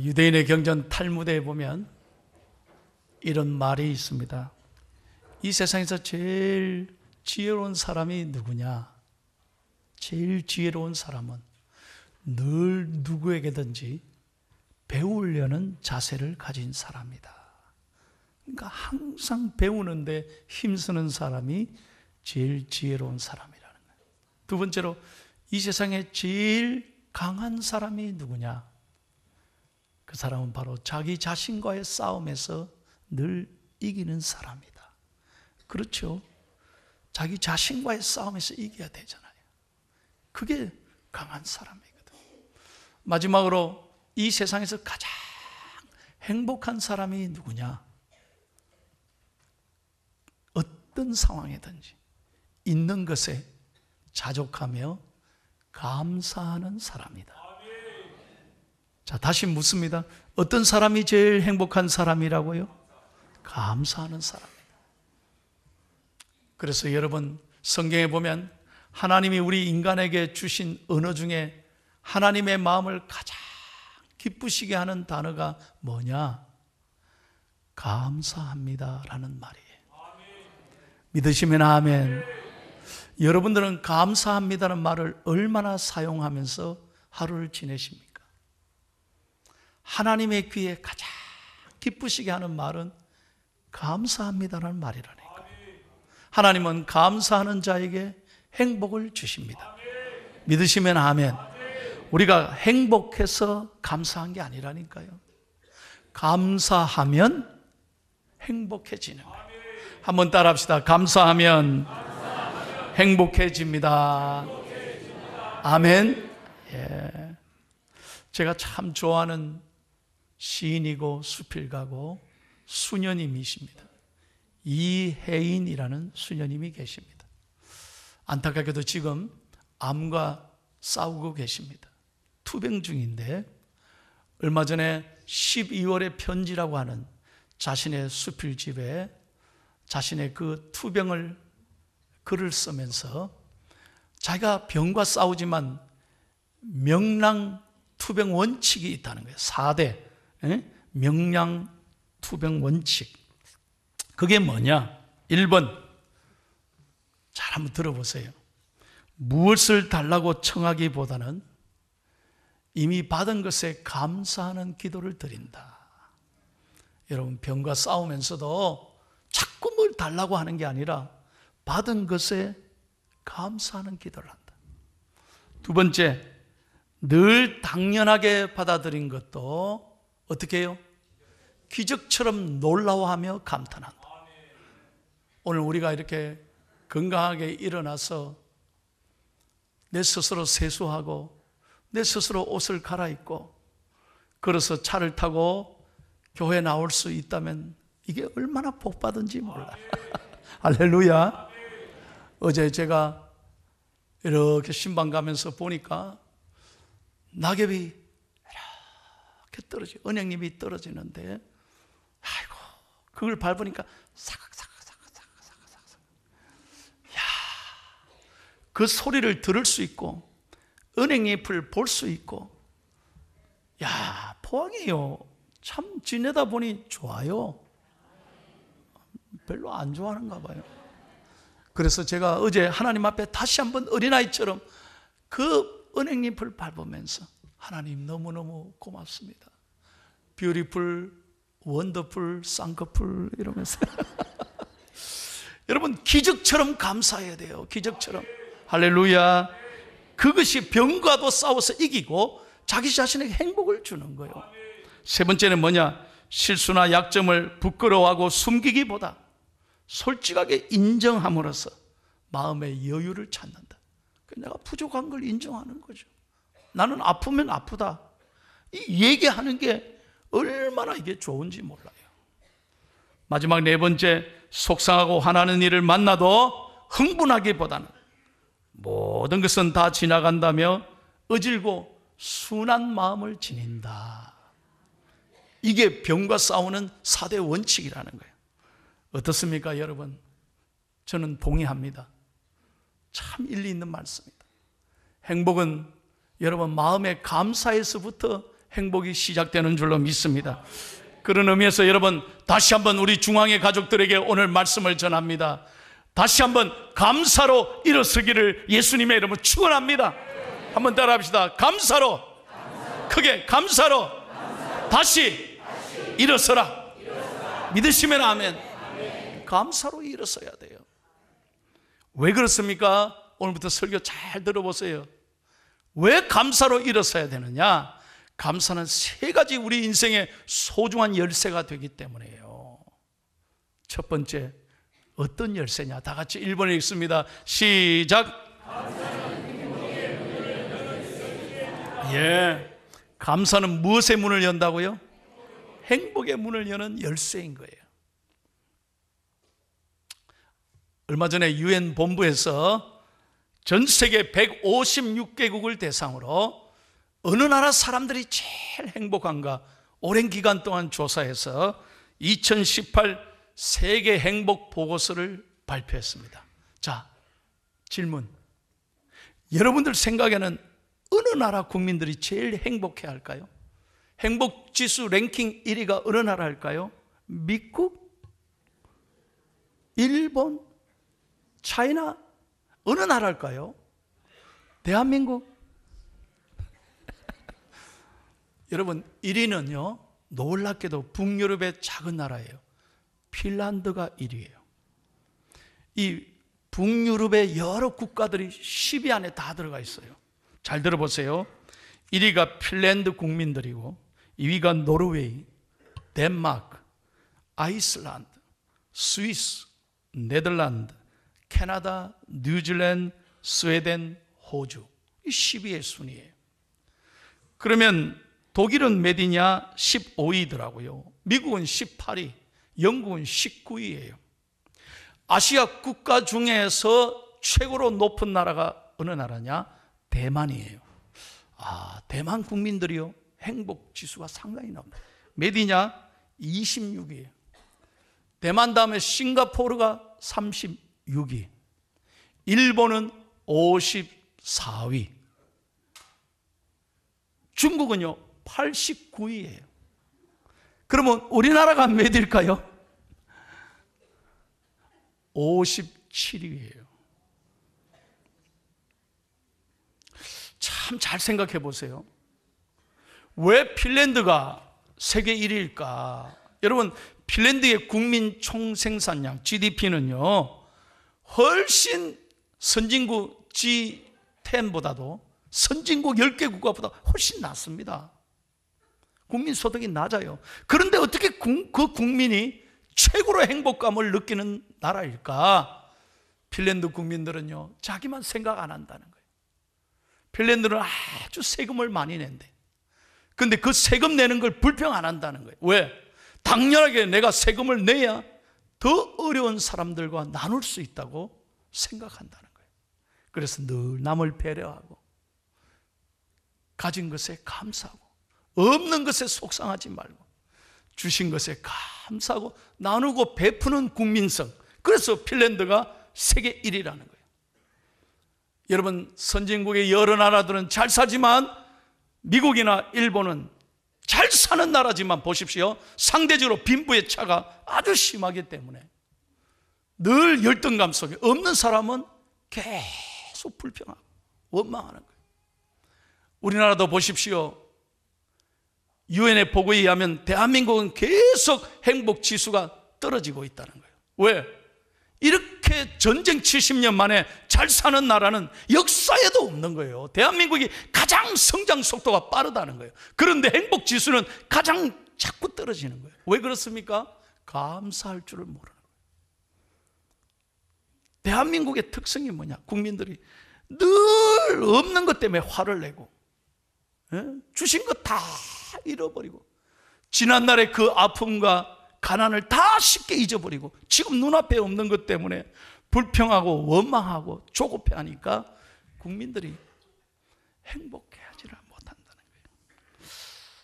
유대인의 경전 탈무드에 보면 이런 말이 있습니다. 이 세상에서 제일 지혜로운 사람이 누구냐? 제일 지혜로운 사람은 늘 누구에게든지 배우려는 자세를 가진 사람이다. 그러니까 항상 배우는데 힘쓰는 사람이 제일 지혜로운 사람이라는 거예요. 두 번째로 이 세상에 제일 강한 사람이 누구냐? 그 사람은 바로 자기 자신과의 싸움에서 늘 이기는 사람이다. 그렇죠? 자기 자신과의 싸움에서 이겨야 되잖아요. 그게 강한 사람이거든. 마지막으로 이 세상에서 가장 행복한 사람이 누구냐? 어떤 상황이든지 있는 것에 자족하며 감사하는 사람이다. 자, 다시 묻습니다. 어떤 사람이 제일 행복한 사람이라고요? 감사하는 사람이다. 그래서 여러분, 성경에 보면 하나님이 우리 인간에게 주신 언어 중에 하나님의 마음을 가장 기쁘시게 하는 단어가 뭐냐? 감사합니다라는 말이에요. 믿으시면 아멘. 여러분들은 감사합니다라는 말을 얼마나 사용하면서 하루를 지내십니까? 하나님의 귀에 가장 기쁘시게 하는 말은 감사합니다라는 말이라니까. 하나님은 감사하는 자에게 행복을 주십니다. 믿으시면 아멘. 우리가 행복해서 감사한 게 아니라니까요. 감사하면 행복해지는 거예요. 한번 따라합시다. 감사하면 행복해집니다. 아멘. 예. 제가 참 좋아하는 시인이고 수필가고 수녀님이십니다. 이혜인이라는 수녀님이 계십니다. 안타깝게도 지금 암과 싸우고 계십니다. 투병 중인데 얼마 전에 12월의 편지라고 하는 자신의 수필집에 자신의 그 투병을 글을 쓰면서 자기가 병과 싸우지만 명랑 투병 원칙이 있다는 거예요. 4대 명랑 투병 원칙. 그게 뭐냐? 1번, 잘 한번 들어보세요. 무엇을 달라고 청하기보다는 이미 받은 것에 감사하는 기도를 드린다. 여러분, 병과 싸우면서도 자꾸 뭘 달라고 하는 게 아니라 받은 것에 감사하는 기도를 한다. 두 번째, 늘 당연하게 받아들인 것도 어떻게 해요? 기적처럼 놀라워하며 감탄한다. 오늘 우리가 이렇게 건강하게 일어나서 내 스스로 세수하고 내 스스로 옷을 갈아입고 걸어서 차를 타고 교회 나올 수 있다면 이게 얼마나 복받은지 몰라. 할렐루야. 어제 제가 이렇게 신방 가면서 보니까 낙엽이 이렇게 떨어지, 은행잎이 떨어지는데, 아이고, 그걸 밟으니까 사각사각사각사각사각. 야, 그 소리를 들을 수 있고, 은행잎을 볼 수 있고, 야, 포항이요. 참 지내다 보니 좋아요. 별로 안 좋아하는가 봐요. 그래서 제가 어제 하나님 앞에 다시 한번 어린아이처럼 그 은행잎을 밟으면서 하나님 너무너무 고맙습니다. 뷰티풀, 원더풀, 쌍꺼풀 이러면서 여러분, 기적처럼 감사해야 돼요. 기적처럼. 할렐루야. 그것이 병과도 싸워서 이기고 자기 자신에게 행복을 주는 거예요. 세 번째는 뭐냐? 실수나 약점을 부끄러워하고 숨기기보다 솔직하게 인정함으로써 마음의 여유를 찾는다. 내가 부족한 걸 인정하는 거죠. 나는 아프면 아프다. 이 얘기하는 게 얼마나 이게 좋은지 몰라요. 마지막 네 번째, 속상하고 화나는 일을 만나도 흥분하기보다는 모든 것은 다 지나간다며 어질고 순한 마음을 지닌다. 이게 병과 싸우는 4대 원칙이라는 거예요. 어떻습니까, 여러분? 저는 동의합니다. 참 일리 있는 말씀입니다. 행복은 여러분 마음의 감사에서부터 행복이 시작되는 줄로 믿습니다. 그런 의미에서 여러분, 다시 한번 우리 중앙의 가족들에게 오늘 말씀을 전합니다. 다시 한번 감사로 일어서기를 예수님의 이름으로 축원합니다. 한번 따라합시다. 감사로, 크게 감사로 다시 일어서라. 믿으시면 아멘. 감사로 일어서야 돼요. 왜 그렇습니까? 오늘부터 설교 잘 들어보세요. 왜 감사로 일어서야 되느냐? 감사는 세 가지 우리 인생의 소중한 열쇠가 되기 때문이에요. 첫 번째, 어떤 열쇠냐? 다 같이 1번에 읽습니다. 시작. 예, 감사는 무엇의 문을 연다고요? 행복의 문을 여는 열쇠인 거예요. 얼마 전에 유엔 본부에서 전 세계 156개국을 대상으로 어느 나라 사람들이 제일 행복한가 오랜 기간 동안 조사해서 2018 세계 행복 보고서를 발표했습니다. 자, 질문. 여러분들 생각에는 어느 나라 국민들이 제일 행복해 할까요? 행복지수 랭킹 1위가 어느 나라일까요? 미국? 일본? 차이나? 어느 나라일까요? 대한민국? 여러분, 1위는요 놀랍게도 북유럽의 작은 나라예요. 핀란드가 1위예요. 이 북유럽의 여러 국가들이 10위 안에 다 들어가 있어요. 잘 들어보세요. 1위가 핀란드 국민들이고 2위가 노르웨이, 덴마크, 아이슬란드, 스위스, 네덜란드, 캐나다, 뉴질랜드, 스웨덴, 호주. 이 10위의 순위예요. 그러면 독일은 몇이냐? 15위더라고요. 미국은 18위, 영국은 19위예요. 아시아 국가 중에서 최고로 높은 나라가 어느 나라냐? 대만이에요. 아, 대만 국민들이요 행복 지수가 상당히 높아요. 몇이냐? 26위예요. 대만 다음에 싱가포르가 36위, 일본은 54위, 중국은요 89위예요. 그러면 우리나라가 몇일까요? 57위예요. 참 잘 생각해 보세요. 왜 핀란드가 세계 1위일까? 여러분, 핀란드의 국민 총생산량 GDP는요 훨씬 선진국 G10보다도 선진국 10개 국가보다 훨씬 낮습니다. 국민 소득이 낮아요. 그런데 어떻게 그 국민이 최고로 행복감을 느끼는 나라일까? 핀란드 국민들은요 자기만 생각 안 한다는 거예요. 핀란드는 아주 세금을 많이 낸대. 근데 그 세금 내는 걸 불평 안 한다는 거예요. 왜? 당연하게 내가 세금을 내야 더 어려운 사람들과 나눌 수 있다고 생각한다는 거예요. 그래서 늘 남을 배려하고 가진 것에 감사하고 없는 것에 속상하지 말고 주신 것에 감사하고 나누고 베푸는 국민성. 그래서 핀란드가 세계 1위라는 거예요. 여러분, 선진국의 여러 나라들은 잘 사지만 미국이나 일본은 잘 사는 나라지만 보십시오. 상대적으로 빈부의 차가 아주 심하기 때문에 늘 열등감 속에 없는 사람은 계속 불평하고 원망하는 거예요. 우리나라도 보십시오. 유엔의 보고에 의하면 대한민국은 계속 행복 지수가 떨어지고 있다는 거예요. 왜? 이렇게 전쟁 70년 만에 잘 사는 나라는 역사에도 없는 거예요. 대한민국이 가장 성장 속도가 빠르다는 거예요. 그런데 행복 지수는 가장 자꾸 떨어지는 거예요. 왜 그렇습니까? 감사할 줄을 모르는 거예요. 대한민국의 특성이 뭐냐? 국민들이 늘 없는 것 때문에 화를 내고 주신 것 다 잃어버리고 지난날의 그 아픔과 가난을 다 쉽게 잊어버리고 지금 눈앞에 없는 것 때문에 불평하고 원망하고 조급해하니까 국민들이 행복해하지를 못한다는 거예요.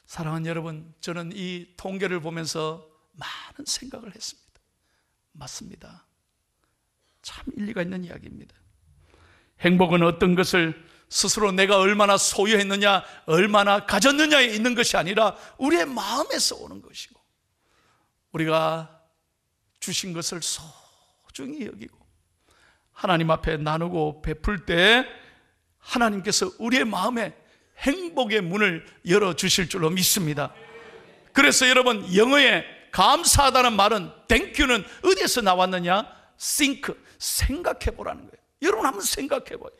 사랑하는 여러분, 저는 이 통계를 보면서 많은 생각을 했습니다. 맞습니다. 참 일리가 있는 이야기입니다. 행복은 어떤 것을 스스로 내가 얼마나 소유했느냐, 얼마나 가졌느냐에 있는 것이 아니라 우리의 마음에서 오는 것이고, 우리가 주신 것을 소중히 여기고 하나님 앞에 나누고 베풀 때 하나님께서 우리의 마음에 행복의 문을 열어주실 줄로 믿습니다. 그래서 여러분, 영어에 감사하다는 말은 땡큐는 어디에서 나왔느냐? think, 생각해 보라는 거예요. 여러분 한번 생각해 봐요.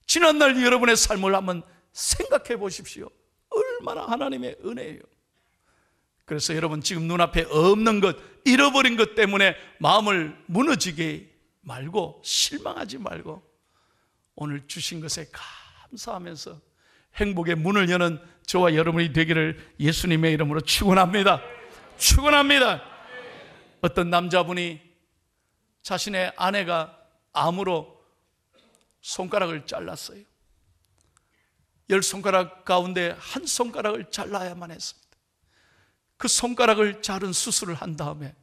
지난날 여러분의 삶을 한번 생각해 보십시오. 얼마나 하나님의 은혜예요. 그래서 여러분, 지금 눈앞에 없는 것, 잃어버린 것 때문에 마음을 무너지게 말고, 실망하지 말고 오늘 주신 것에 감사하면서 행복의 문을 여는 저와 여러분이 되기를 예수님의 이름으로 축원합니다. 축원합니다. 어떤 남자분이 자신의 아내가 암으로 손가락을 잘랐어요. 10손가락 가운데 한 손가락을 잘라야만 했습니다. 그 손가락을 자른 수술을 한 다음에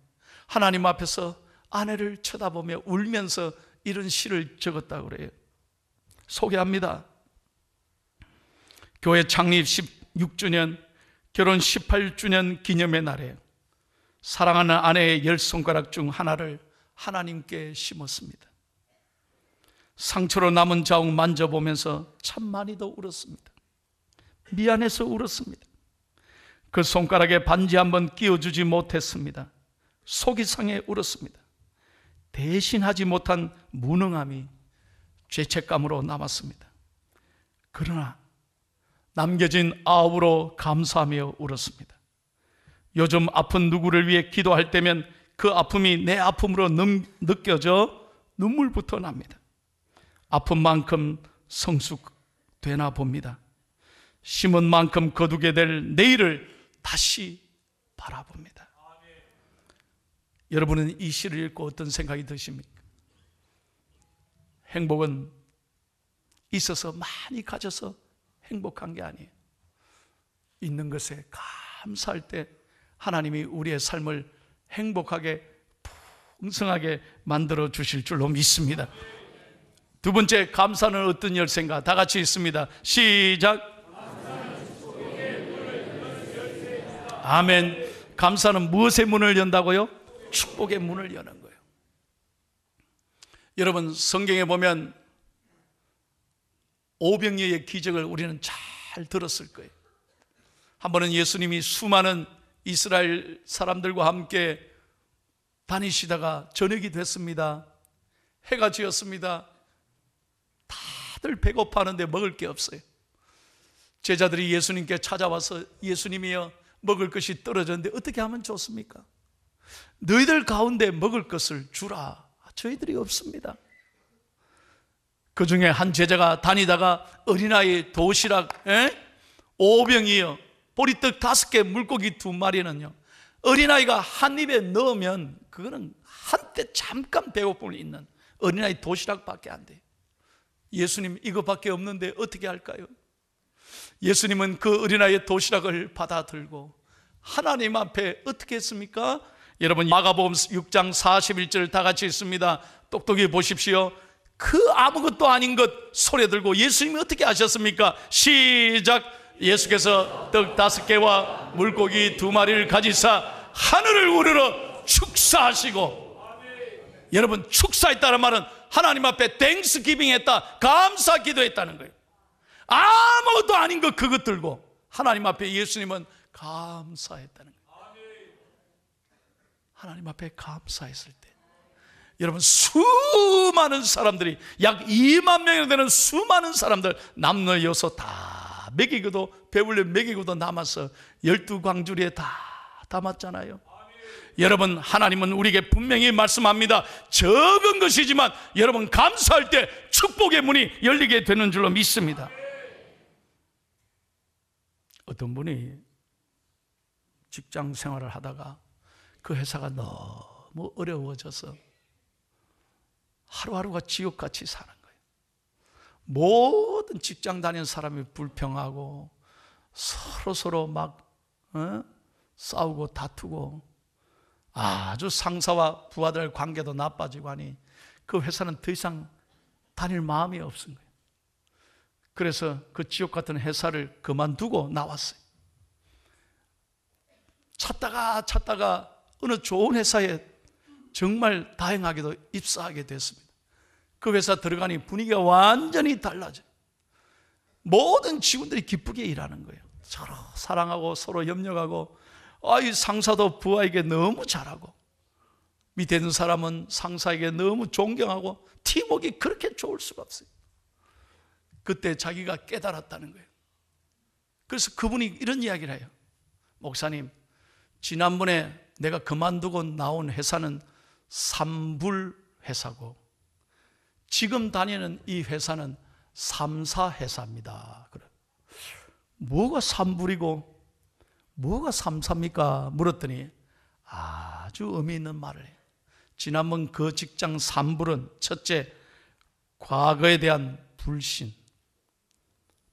하나님 앞에서 아내를 쳐다보며 울면서 이런 시를 적었다고 그래요. 소개합니다. 교회 창립 16주년, 결혼 18주년 기념의 날에 사랑하는 아내의 10손가락 중 하나를 하나님께 심었습니다. 상처로 남은 자국 만져보면서 참 많이도 울었습니다. 미안해서 울었습니다. 그 손가락에 반지 한번 끼워주지 못했습니다. 속이 상해 울었습니다. 대신하지 못한 무능함이 죄책감으로 남았습니다. 그러나 남겨진 아우로 감사하며 울었습니다. 요즘 아픈 누구를 위해 기도할 때면 그 아픔이 내 아픔으로 느껴져 눈물부터 납니다. 아픈 만큼 성숙되나 봅니다. 심은 만큼 거두게 될 내일을 다시 바라봅니다. 여러분은 이 시를 읽고 어떤 생각이 드십니까? 행복은 있어서 많이 가져서 행복한 게 아니에요. 있는 것에 감사할 때 하나님이 우리의 삶을 행복하게 풍성하게 만들어 주실 줄로 믿습니다. 두 번째, 감사는 어떤 열쇠인가? 다 같이 있습니다. 시작. 아멘. 감사는 무엇의 문을 연다고요? 축복의 문을 여는 거예요. 여러분, 성경에 보면 오병이어의 기적을 우리는 잘 들었을 거예요. 한 번은 예수님이 수많은 이스라엘 사람들과 함께 다니시다가 저녁이 됐습니다. 해가 지었습니다. 다들 배고파하는데 먹을 게 없어요. 제자들이 예수님께 찾아와서 예수님이여, 먹을 것이 떨어졌는데 어떻게 하면 좋습니까? 너희들 가운데 먹을 것을 주라. 저희들이 없습니다. 그 중에 한 제자가 다니다가 어린아이 도시락 5병이요, 보리떡 5개, 물고기 2마리는요 어린아이가 한 입에 넣으면 그거는 한때 잠깐 배고픔을 잊는 어린아이 도시락밖에 안 돼요. 예수님, 이거밖에 없는데 어떻게 할까요? 예수님은 그 어린아이의 도시락을 받아 들고 하나님 앞에 어떻게 했습니까? 여러분, 마가복음 6장 41절 다 같이 있습니다. 똑똑히 보십시오. 그 아무것도 아닌 것 손에 들고 예수님이 어떻게 하셨습니까? 시작. 예수께서 떡 5개와 물고기 2마리를 가지사 하늘을 우러러 축사하시고, 여러분, 축사했다는 말은 하나님 앞에 땡스기빙 했다, 감사 기도했다는 거예요. 아무것도 아닌 것 그것 들고 하나님 앞에 예수님은 감사했다는 거예요. 하나님 앞에 감사했을 때 여러분, 수많은 사람들이, 약 2만 명이 되는 수많은 사람들 남녀여서 다 먹이고도, 배불려 먹이고도 남아서 12광주리에 다 담았잖아요. 여러분, 하나님은 우리에게 분명히 말씀합니다. 적은 것이지만 여러분, 감사할 때 축복의 문이 열리게 되는 줄로 믿습니다. 어떤 분이 직장 생활을 하다가 그 회사가 너무 어려워져서 하루하루가 지옥같이 사는 거예요. 모든 직장 다니는 사람이 불평하고 서로 막 싸우고 다투고 아주 상사와 부하들 관계도 나빠지고 하니 그 회사는 더 이상 다닐 마음이 없은 거예요. 그래서 그 지옥 같은 회사를 그만두고 나왔어요. 찾다가 어느 좋은 회사에 정말 다행하게도 입사하게 됐습니다. 그 회사 들어가니 분위기가 완전히 달라져요. 모든 직원들이 기쁘게 일하는 거예요. 서로 사랑하고 서로 협력하고, 이 상사도 부하에게 너무 잘하고, 밑에 있는 사람은 상사에게 너무 존경하고, 팀워크가 그렇게 좋을 수가 없어요. 그때 자기가 깨달았다는 거예요. 그래서 그분이 이런 이야기를 해요. 목사님, 지난번에 내가 그만두고 나온 회사는 삼불 회사고, 지금 다니는 이 회사는 삼사 회사입니다. 그래. 뭐가 삼불이고 뭐가 삼사입니까? 물었더니 아주 의미 있는 말을 해요. 지난번 그 직장 삼불은 첫째, 과거에 대한 불신,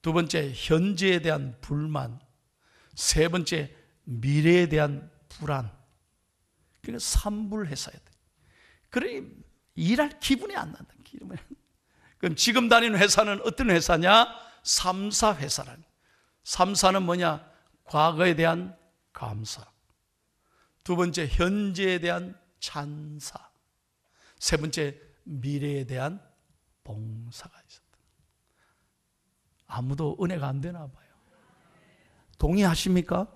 두 번째, 현재에 대한 불만, 세 번째, 미래에 대한 불안. 그러니까 삼불 회사였대. 그래, 일할 기분이 안 난다. 그럼 지금 다니는 회사는 어떤 회사냐? 삼사 회사라는. 삼사는 뭐냐? 과거에 대한 감사, 두 번째 현재에 대한 찬사, 세 번째 미래에 대한 봉사가 있었다. 아무도 은혜가 안 되나 봐요. 동의하십니까?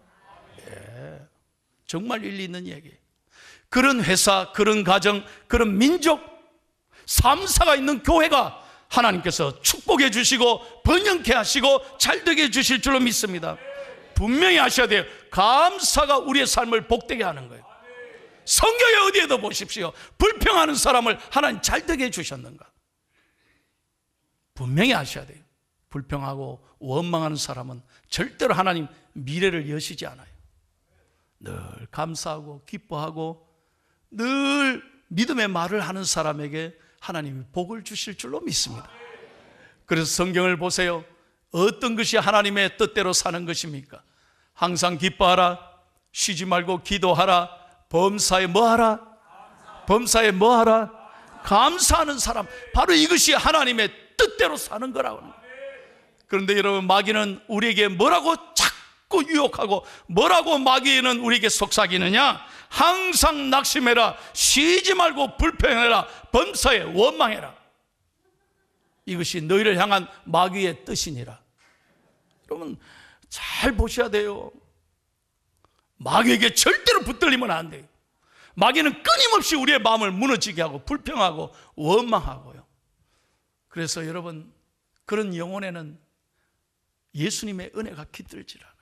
예, 정말 일리 있는 얘기예요. 그런 회사, 그런 가정, 그런 민족, 삼사가 있는 교회가 하나님께서 축복해 주시고 번영케 하시고 잘되게 해주실 줄로 믿습니다. 분명히 아셔야 돼요. 감사가 우리의 삶을 복되게 하는 거예요. 성경에 어디에도 보십시오. 불평하는 사람을 하나님 잘되게 해주셨는가? 분명히 아셔야 돼요. 불평하고 원망하는 사람은 절대로 하나님 미래를 여시지 않아요. 늘 감사하고 기뻐하고 늘 믿음의 말을 하는 사람에게 하나님이 복을 주실 줄로 믿습니다. 그래서 성경을 보세요. 어떤 것이 하나님의 뜻대로 사는 것입니까? 항상 기뻐하라, 쉬지 말고 기도하라, 범사에 뭐하라? 범사에 뭐하라? 감사하는 사람, 바로 이것이 하나님의 뜻대로 사는 거라고 하는 거예요. 그런데 여러분, 마귀는 우리에게 뭐라고 자꾸 유혹하고, 뭐라고 마귀는 우리에게 속삭이느냐? 항상 낙심해라, 쉬지 말고 불평해라, 범사에 원망해라. 이것이 너희를 향한 마귀의 뜻이니라. 여러분 잘 보셔야 돼요. 마귀에게 절대로 붙들리면 안 돼요. 마귀는 끊임없이 우리의 마음을 무너지게 하고 불평하고 원망하고요. 그래서 여러분, 그런 영혼에는 예수님의 은혜가 깃들질 않아요.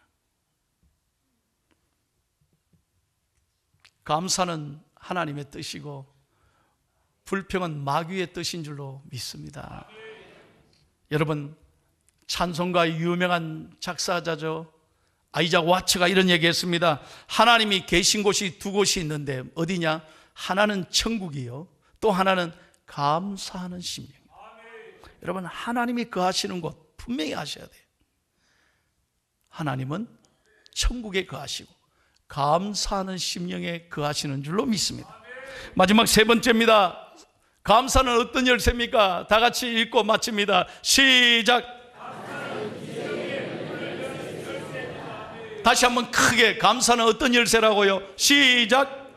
감사는 하나님의 뜻이고 불평은 마귀의 뜻인 줄로 믿습니다. 여러분, 찬송가의 유명한 작사자죠, 아이작 와츠가 이런 얘기했습니다. 하나님이 계신 곳이 두 곳이 있는데 어디냐? 하나는 천국이요, 또 하나는 감사하는 심령이에요. 여러분, 하나님이 거하시는 곳 분명히 아셔야 돼요. 하나님은 천국에 거하시고 감사하는 심령에 거하시는 줄로 믿습니다. 마지막 세 번째입니다. 감사는 어떤 열쇠입니까? 다 같이 읽고 마칩니다. 시작. 다시 한번 크게, 감사는 어떤 열쇠라고요? 시작.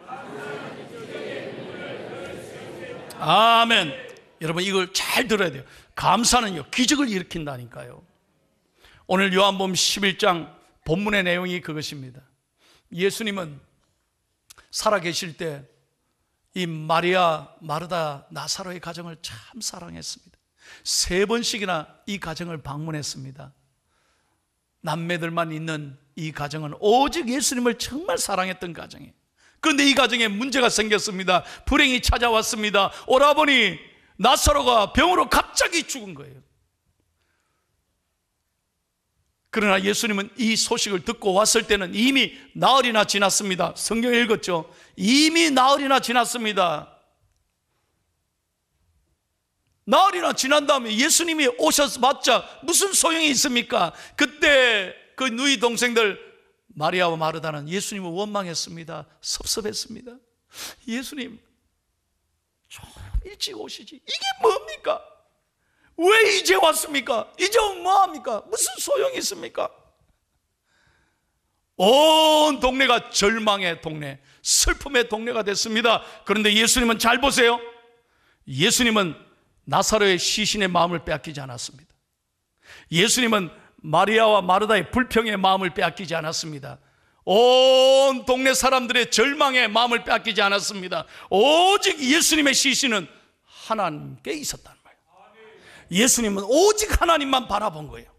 아멘. 여러분, 이걸 잘 들어야 돼요. 감사는요, 기적을 일으킨다니까요. 오늘 요한복음 11장 본문의 내용이 그것입니다. 예수님은 살아계실 때 이 마리아, 마르다, 나사로의 가정을 참 사랑했습니다. 3번씩이나 이 가정을 방문했습니다. 남매들만 있는 이 가정은 오직 예수님을 정말 사랑했던 가정이에요. 그런데 이 가정에 문제가 생겼습니다. 불행이 찾아왔습니다. 오라버니 나사로가 병으로 갑자기 죽은 거예요. 그러나 예수님은 이 소식을 듣고 왔을 때는 이미 나흘이나 지났습니다. 성경에 읽었죠? 이미 나흘이나 지났습니다. 나흘이나 지난 다음에 예수님이 오셔봤자 무슨 소용이 있습니까? 그때 그 누이 동생들 마리아와 마르다는 예수님을 원망했습니다. 섭섭했습니다. 예수님 좀 일찍 오시지, 이게 뭡니까? 왜 이제 왔습니까? 이제 오면 뭐합니까? 무슨 소용이 있습니까? 온 동네가 절망의 동네, 슬픔의 동네가 됐습니다. 그런데 예수님은 잘 보세요. 예수님은 나사로의 시신의 마음을 빼앗기지 않았습니다. 예수님은 마리아와 마르다의 불평의 마음을 빼앗기지 않았습니다. 온 동네 사람들의 절망의 마음을 빼앗기지 않았습니다. 오직 예수님의 시신은 하나님께 있었단 말이에요. 예수님은 오직 하나님만 바라본 거예요.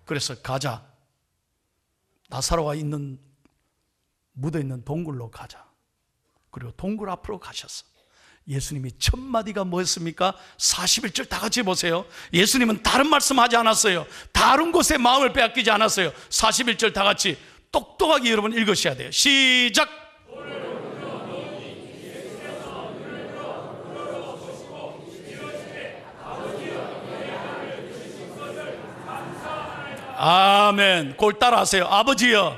그래서 가자, 나사로가 있는 묻어있는 동굴로 가자. 그리고 동굴 앞으로 가셨어. 예수님이 첫 마디가 뭐였습니까? 41절 다 같이 보세요. 예수님은 다른 말씀하지 않았어요. 다른 곳에 마음을 빼앗기지 않았어요. 41절 다 같이 똑똑하게 여러분 읽으셔야 돼요. 시작. 아멘. 그걸 따라하세요. 아버지여,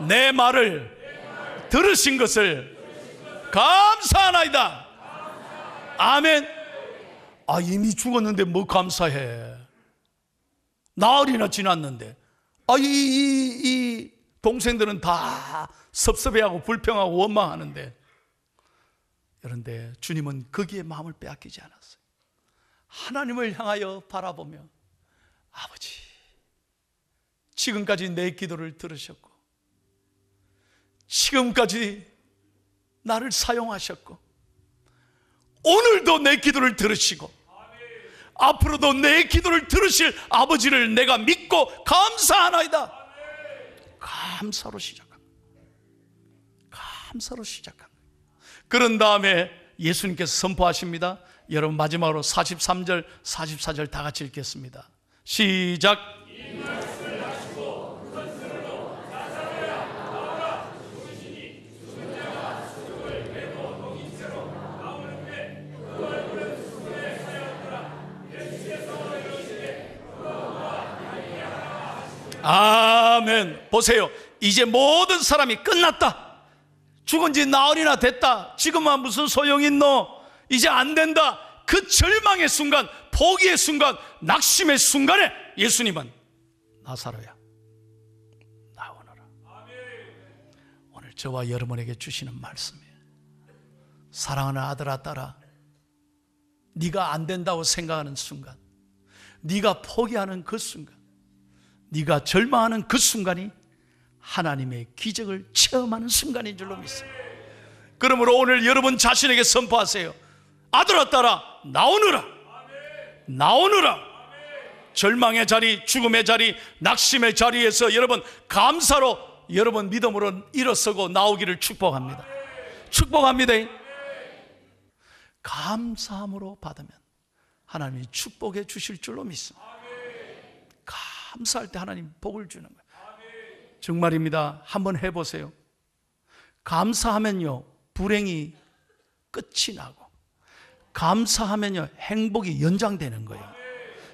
내 말을 들으신 것을 감사하나이다. 아멘. 아, 이미 죽었는데 뭐 감사해. 나흘이나 지났는데. 아, 이 동생들은 다 섭섭해하고 불평하고 원망하는데. 그런데 주님은 거기에 마음을 빼앗기지 않았어요. 하나님을 향하여 바라보며, 아버지, 지금까지 내 기도를 들으셨고, 지금까지 나를 사용하셨고, 오늘도 내 기도를 들으시고 앞으로도 내 기도를 들으실 아버지를 내가 믿고 감사하나이다. 감사로 시작합니다. 감사로 시작합니다. 그런 다음에 예수님께서 선포하십니다. 여러분 마지막으로 43절 44절 다 같이 읽겠습니다. 시작. 아멘. 보세요. 이제 모든 사람이 끝났다. 죽은 지 나흘이나 됐다. 지금은 무슨 소용이 있노? 이제 안 된다. 그 절망의 순간, 포기의 순간, 낙심의 순간에 예수님은 나사로야, 나오너라. 오늘 저와 여러분에게 주시는 말씀이에요. 사랑하는 아들아, 딸아, 네가 안 된다고 생각하는 순간, 네가 포기하는 그 순간, 네가 절망하는 그 순간이 하나님의 기적을 체험하는 순간인 줄로 믿습니다. 그러므로 오늘 여러분 자신에게 선포하세요. 아들아, 딸아, 나오너라. 나오너라. 절망의 자리, 죽음의 자리, 낙심의 자리에서 여러분 감사로, 여러분 믿음으로 일어서고 나오기를 축복합니다. 축복합니다. 감사함으로 받으면 하나님이 축복해 주실 줄로 믿습니다. 감사할 때 하나님 복을 주는 거예요. 정말입니다. 한번 해보세요. 감사하면요, 불행이 끝이 나고, 감사하면요, 행복이 연장되는 거예요.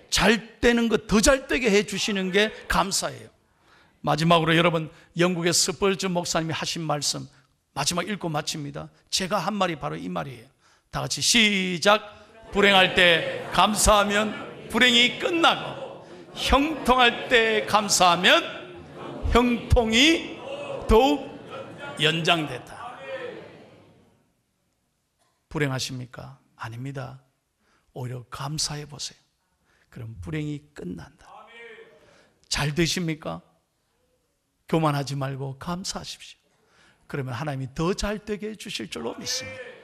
잘 되는 것 더 잘 되게 해주시는 게 감사예요. 마지막으로 여러분, 영국의 스펄전 목사님이 하신 말씀 마지막 읽고 마칩니다. 제가 한 말이 바로 이 말이에요. 다 같이 시작. 불행할 때 감사하면 불행이 끝나고, 형통할 때 감사하면 형통이 더욱 연장됐다. 불행하십니까? 아닙니다. 오히려 감사해 보세요. 그럼 불행이 끝난다. 잘 되십니까? 교만하지 말고 감사하십시오. 그러면 하나님이 더 잘 되게 해주실 줄로 믿습니다.